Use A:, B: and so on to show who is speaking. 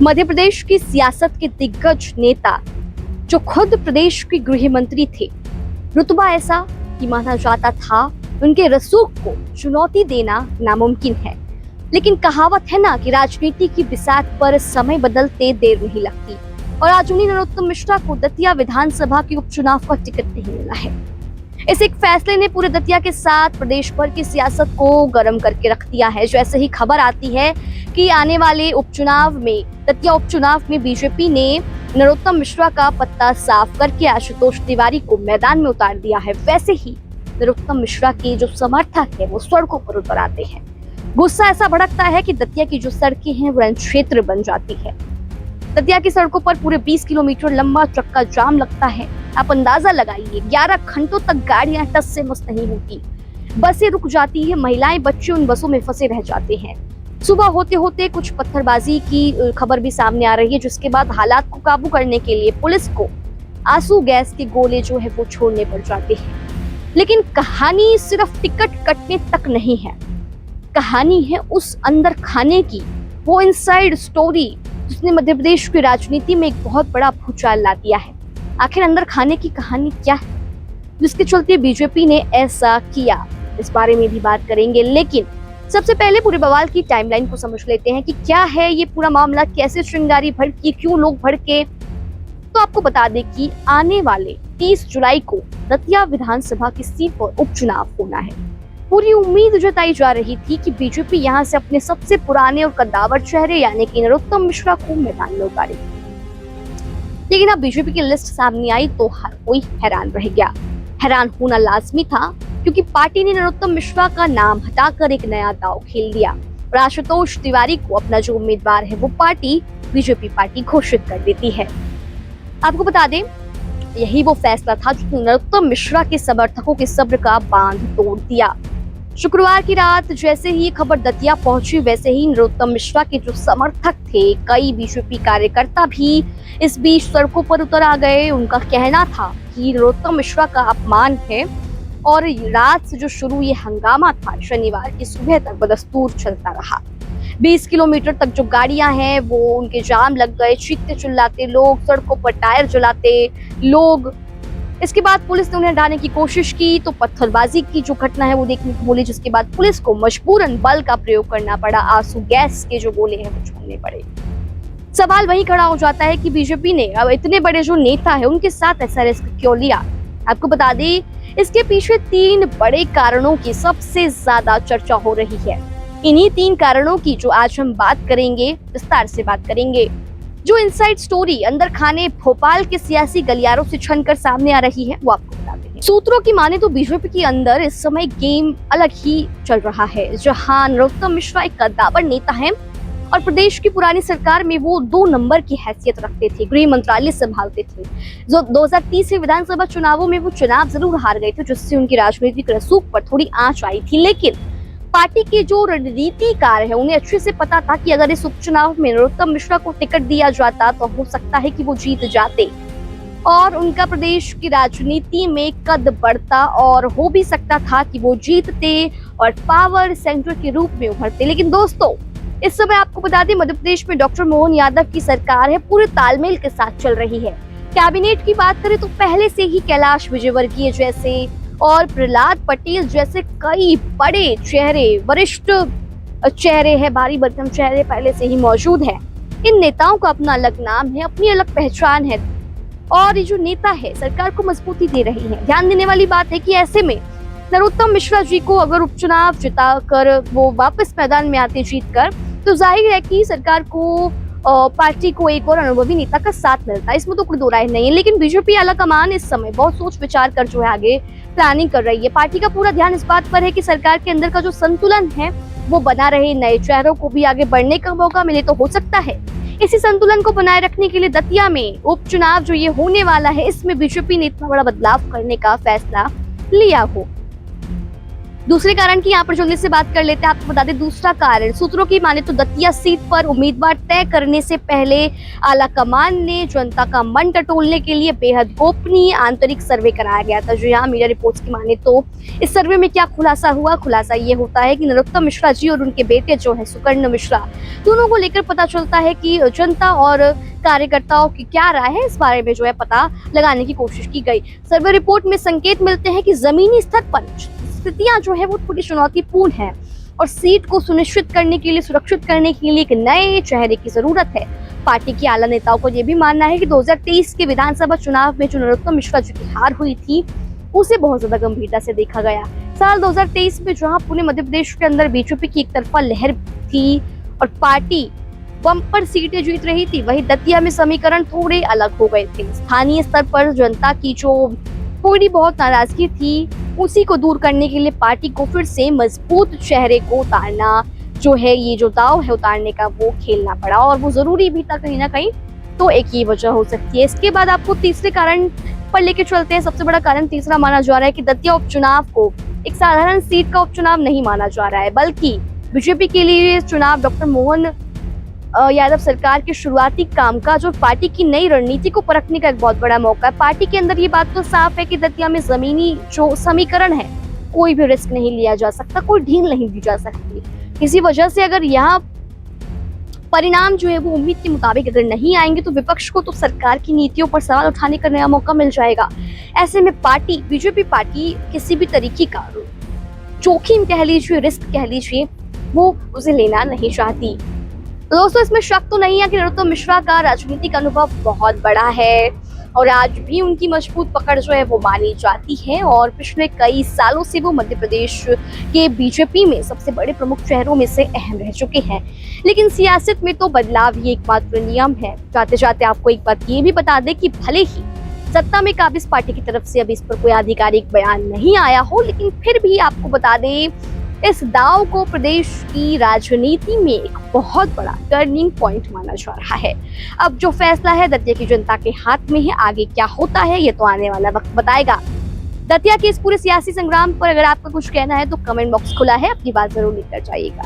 A: मध्य प्रदेश की सियासत के दिग्गज नेता जो खुद प्रदेश के गृह मंत्री थे, रुतबा ऐसा कि माना जाता था उनके रसूख को चुनौती देना नामुमकिन है। लेकिन कहावत है ना कि राजनीति की बिसात पर समय बदलते देर नहीं लगती, और आज उन्हीं नरोत्तम मिश्रा को दतिया विधानसभा के उपचुनाव का टिकट नहीं मिला है। इस एक फैसले ने पूरे दतिया के साथ प्रदेश भर की सियासत को गर्म करके रख दिया है। जैसे ही खबर आती है कि आने वाले उपचुनाव में, दतिया उपचुनाव में बीजेपी ने नरोत्तम मिश्रा का पत्ता साफ करके आशुतोष तिवारी को मैदान में उतार दिया है, वैसे ही नरोत्तम मिश्रा के जो समर्थक है वो सड़कों पर उतर आते हैं। गुस्सा ऐसा भड़कता है कि दतिया की जो सड़कें हैं वो रण क्षेत्र बन जाती है। दतिया की सड़कों पर पूरे 20 किलोमीटर लंबा ट्रक का जाम लगता है। आप अंदाजा लगाइए, 11 घंटों तक गाड़ियां टस से मस नहीं होती, बसें रुक जाती है, महिलाएं बच्चे उन बसों में फंसे रह जाते हैं। सुबह होते होते कुछ पत्थरबाजी की खबर भी सामने आ रही है, जिसके बाद हालात को काबू करने के लिए पुलिस को आंसू गैस के गोले जो है वो छोड़ने पड़ जाते हैं। लेकिन कहानी सिर्फ टिकट कटने तक नहीं है, कहानी है उस अंदर खाने की, वो इनसाइड स्टोरी जिसने मध्य प्रदेश की राजनीति में एक बहुत बड़ा भूचाल ला दिया है। आखिर अंदर खाने की कहानी क्या है जिसके चलते बीजेपी ने ऐसा किया, इस बारे में भी बात करेंगे। लेकिन सबसे पहले पूरे बवाल की टाइमलाइन को समझ लेते हैं कि क्या है ये पूरा मामला, कैसे श्रृंगारी भड़की, क्यों लोग भड़के। तो आपको बता दें कि आने वाले 30 जुलाई को दतिया विधानसभा की सीट पर उपचुनाव होना है। पूरी उम्मीद जताई जा रही थी कि बीजेपी यहां से अपने सबसे पुराने और कद्दावर चेहरे यानी कि नरोत्तम मिश्रा को मैदान में उतारेगी। लेकिन अब बीजेपी की लिस्ट सामने आई तो हर कोई हैरान रह गया। हैरान होना लाजमी था, क्योंकि पार्टी ने नरोत्तम मिश्रा का नाम हटाकर एक नया दांव खेल दिया और आशुतोष तिवारी को अपना जो उम्मीदवार है वो पार्टी बीजेपी पार्टी घोषित कर देती है। आपको बता दें, यही वो फैसला था जो नरोत्तम मिश्रा के समर्थकों के सब्र का बांध तोड़ दिया। शुक्रवार की रात जैसे ही खबर दतिया पहुंची, वैसे ही नरोत्तम मिश्रा के जो समर्थक थे, कई बीजेपी कार्यकर्ता भी इस बीच सड़कों पर उतर आ गए। उनका कहना था कि नरोत्तम मिश्रा का अपमान है, और रात से जो शुरू ये हंगामा था, शनिवार की सुबह तक बदस्तूर चलता रहा। 20 किलोमीटर तक जो गाड़ियां हैं वो उनके जाम लग गए, चीखते चिल्लाते लोग, सड़कों पर टायर जलाते लोग। इसके बाद पुलिस ने उन्हें हटाने की कोशिश की तो पत्थरबाजी की जो घटना है वो देखने को मिली, जिसके बाद पुलिस को मजबूरन बल का प्रयोग करना पड़ा, आंसू गैस के जो गोले हैं वो छोड़ने पड़े। सवाल वही खड़ा हो जाता है कि बीजेपी ने अब इतने बड़े जो नेता है उनके साथ ऐसा रिस्क क्यों लिया। आपको बता दें, इसके पीछे 3 बड़े कारणों की सबसे ज्यादा चर्चा हो रही है। इन्हीं 3 कारणों की जो आज हम बात करेंगे, विस्तार से बात करेंगे। जो इनसाइड स्टोरी अंदर खाने भोपाल के सियासी गलियारों से छनकर सामने आ रही है वो आपको बताते हैं। सूत्रों की माने तो बीजेपी के अंदर इस समय गेम अलग ही चल रहा है, जहां नरोत्तम मिश्रा एक कद्दावर नेता है और प्रदेश की पुरानी सरकार में वो 2 नंबर की हैसियत रखते थे, गृह मंत्रालय संभालते थे। जो 2030 के विधानसभा चुनावों में वो चुनाव जरूर हार गए थे, जिससे उनकी राजनीतिक रसूख पर थोड़ी आंच आई थी। लेकिन पार्टी के जो रणनीतिकार है उन्हें अच्छे से पता था कि अगर इस उपचुनाव में नरोत्तम मिश्रा को टिकट दिया जाता तो हो सकता है कि वो जीत जाते और उनका प्रदेश की राजनीति में कद बढ़ता, और हो भी सकता था कि वो जीतते और पावर सेंटर के रूप में उभरते। लेकिन दोस्तों, इस समय आपको बता दें, मध्य प्रदेश में डॉक्टर मोहन यादव की सरकार है, पूरे तालमेल के साथ चल रही है। कैबिनेट की बात करें तो पहले से ही कैलाश विजयवर्गीय जैसे और प्रहलाद पटेल जैसे कई बड़े चेहरे, वरिष्ठ चेहरे हैं, भारी भरकम चेहरे पहले से ही मौजूद हैं। इन नेताओं का अपना अलग नाम है, अपनी अलग पहचान है, और ये जो नेता है सरकार को मजबूती दे रही है। ध्यान देने वाली बात है कि ऐसे में नरोत्तम मिश्रा जी को अगर उपचुनाव जिताकर वो वापस मैदान में आते जीतकर, तो जाहिर है कि सरकार को पार्टी को एक और अनुभवी नेता का साथ मिलता है, इसमें तो कोई दो राय नहीं है। लेकिन बीजेपी आला कमान इस समय बहुत सोच विचार कर जो है आगे प्लानिंग कर रही है। पार्टी का पूरा ध्यान इस बात पर है कि सरकार के अंदर का जो संतुलन है वो बना रहे, नए चेहरों को भी आगे बढ़ने का मौका मिले। तो हो सकता है इसी संतुलन को बनाए रखने के लिए दतिया में उपचुनाव जो ये होने वाला है, इसमें बीजेपी ने इतना बड़ा बदलाव करने का फैसला लिया हो। दूसरे कारण की यहाँ पर जल्दी से बात कर लेते हैं। आपको बता दें दूसरा कारण, सूत्रों की माने तो दतिया सीट पर उम्मीदवार तय करने से पहले आला कमान ने जनता का मन टटोलने के लिए बेहद गोपनीय आंतरिक सर्वे कराया गया था। जो यहाँ मीडिया रिपोर्ट्स की माने तो इस सर्वे में क्या खुलासा हुआ, खुलासा ये होता है कि नरोत्तम मिश्रा जी और उनके बेटे जो है सुकर्ण मिश्रा, दोनों को लेकर पता चलता है कि जनता और कार्यकर्ताओं की क्या राय है, इस बारे में जो है पता लगाने की कोशिश की गई। सर्वे रिपोर्ट में संकेत मिलते हैं कि जमीनी स्तर पर स्थितियां जो है वो थोड़ी चुनौतीपूर्ण है और सीट को सुनिश्चित करने के लिए, सुरक्षित करने के लिए एक नए चेहरे की जरूरत है। पार्टी के आला नेताओं को यह भी मानना है कि 2023 के विधानसभा चुनाव में जो नरोत्तम मिश्रा जी की हार हुई थी उसे बहुत ज्यादा गंभीरता से देखा गया। साल 2023 में जहां पूरे मध्य प्रदेश के अंदर बीजेपी की एक तरफा लहर थी और पार्टी बम्पर सीटें जीत रही थी, वहीं दतिया में समीकरण थोड़े अलग हो गए थे। स्थानीय स्तर पर जनता की जो थोड़ी बहुत नाराजगी थी उसी को दूर करने के लिए पार्टी को फिर से मजबूत चेहरे को उतारना जो है, ये जो दाव है उतारने का, वो खेलना पड़ा और वो जरूरी भी था कहीं ना कहीं। तो एक ये वजह हो सकती है। इसके बाद आपको तीसरे कारण पर लेके चलते हैं। सबसे बड़ा कारण तीसरा माना जा रहा है कि दतिया उपचुनाव को एक साधारण सीट का उपचुनाव नहीं माना जा रहा है, बल्कि बीजेपी के लिए चुनाव डॉक्टर मोहन यादव सरकार के शुरुआती कामकाज और पार्टी की नई रणनीति को परखने का एक बहुत बड़ा मौका है। पार्टी के अंदर ये बात तो साफ है कि दतिया में जमीनी जो समीकरण है, कोई भी रिस्क नहीं लिया जा सकता, कोई ढील नहीं दी जा सकती। किसी वजह से अगर यहाँ परिणाम जो है वो उम्मीद के मुताबिक अगर नहीं आएंगे तो विपक्ष को तो सरकार की नीतियों पर सवाल उठाने का नया मौका मिल जाएगा। ऐसे में पार्टी, बीजेपी पार्टी किसी भी तरीके का जोखिम कह लीजिए, रिस्क कह लीजिए, वो उसे लेना नहीं चाहती। तो दोस्तों इसमें शक तो नहीं है कि नरोत्तम मिश्रा का राजनीतिक अनुभव बहुत बड़ा है और आज भी उनकी मजबूत पकड़ जो है वो मानी जाती है और पिछले कई सालों से वो मध्य प्रदेश के बीजेपी में सबसे बड़े प्रमुख चेहरों में से अहम रह चुके हैं। लेकिन सियासत में तो बदलाव ही एकमात्र नियम है। जाते जाते आपको एक बात ये भी बता दें कि भले ही सत्ता में काबिज पार्टी की तरफ से अभी इस पर कोई आधिकारिक बयान नहीं आया हो, लेकिन फिर भी आपको बता दें इस दाव को प्रदेश की राजनीति में एक बहुत बड़ा टर्निंग पॉइंट माना जा रहा है। अब जो फैसला है दतिया की जनता के हाथ में है, आगे क्या होता है ये तो आने वाला वक्त बताएगा। दतिया के इस पूरे सियासी संग्राम पर अगर आपका कुछ कहना है तो कमेंट बॉक्स खुला है, अपनी बात जरूर लिखकर जाइएगा।